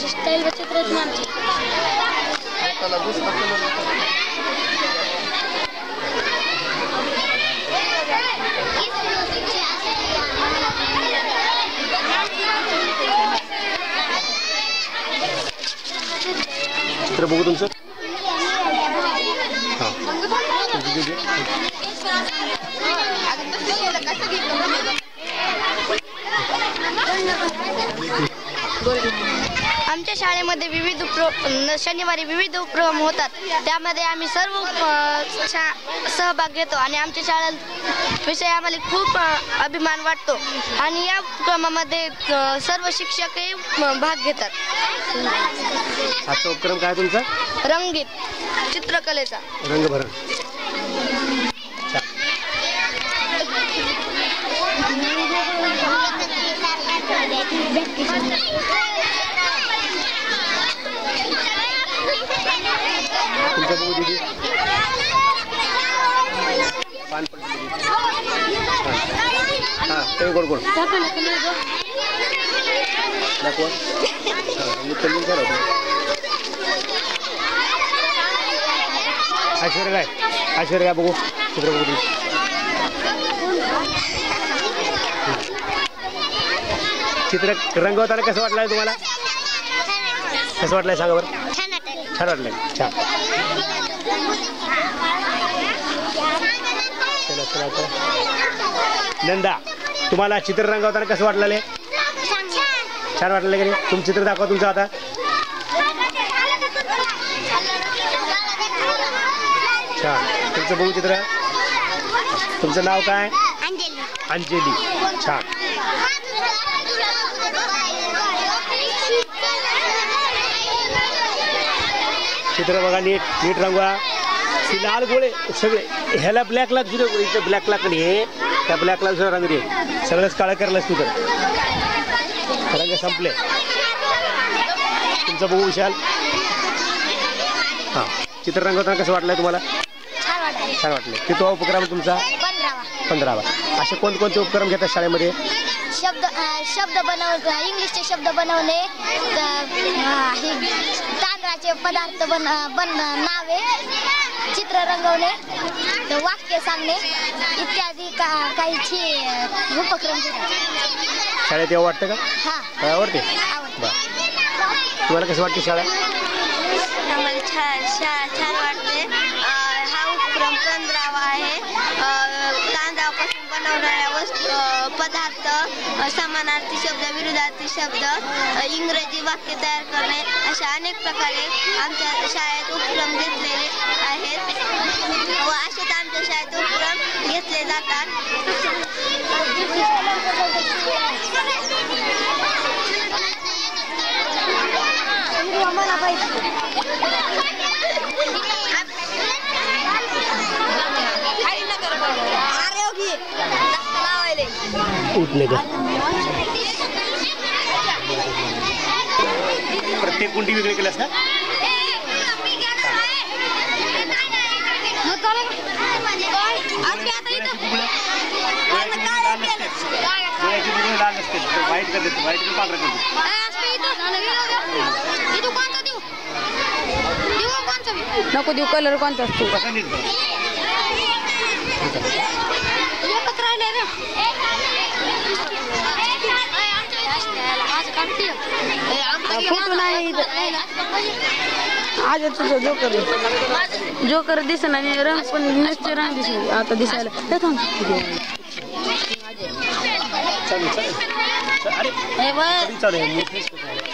Style चित्र चित्र बघू तुमचं आमच्या शाळेमध्ये विविध शनिवारी विविध उपक्रम होतात. त्यामध्ये आम्ही सर्व सहभाग घेतो आणि आमच्या शाळेविषयी आम्हाला खूप अभिमान वाटतो आणि या उपक्रमामध्ये सर्व शिक्षकही भाग घेतात. आजचा उपक्रम काय तुमचा? रंगीत चित्रकलेचा रंगभरण. तुमचं बघू दीदी पान पडली. हां ते गोड गोड दाखवा. मी कलिंग करतो. ऐश्वर्या बघू चित्र बघू दीदी. चित्र रंगवताना कसं वाटलंय तुम्हाला? कसं वाटलंय सांगा बरं. छान वाटलंय. छान. चला चला चला. नंदा तुम्हाला चित्र रंगवताना कसं वाटलं? छान वाटलं की नाही? तुमचं चित्र दाखवा तुमचं आता. छान. तुमचं बघू चित्र. तुमचं नाव काय? अंजली. छान. चित्र बघा नीट नीट रंगवा. ती लाल गोळे सगळे ह्याला ब्लॅक लाग सुद्धा इथं ब्लॅक लाग हे त्या ब्लॅक लाग सुद्धा रंग दे. सगळंच काळं करलंस तू तर रंग संपले. तुमचं बघू विशाल. हां चित्र रंगवताना कसं वाटलंय तुम्हाला? छान वाटले. कितवा उपक्रम तुमचा? 15वा. असे कोणकोणते उपक्रम घेतात शाळेमध्ये? शब्द बनवणे, इंग्लिशचे शब्द बनवणे, तांदळाचे पदार्थ नावे, चित्र रंगवणे, वाक्य सांगणे इत्यादी काही उपक्रम घेतात. शाळेत येऊ वाटतं का? हां आवडते. बरं तुम्हाला कसं वाटते शाळा? आम्हाला छान वाटते. हा उपक्रम 15वा आहे. तांदळापासून बनवणाऱ्या पदार्थ, समानार्थी शब्द, विरुद्धार्थी शब्द, इंग्रजी वाक्य तयार करणे अशा अनेक प्रकारे आमच्या शाळेत उपक्रम घेतलेले आहेत व असेच आमच्या शाळेत उपक्रम घेतले जातात. उठले का? प्रत्येक कुंडी वेगळी केली असतात. वाईट करते वाईट पांढरा करते. नको देऊ. कलर कोणता असतो? फोटो नाही आज तुझं जोकर दिसना आणि रंग पण नसते. रंग दिसले आता दिसायला.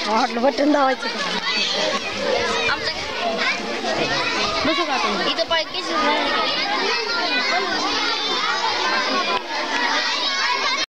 वाटलं बटन दावायचं. बसू का?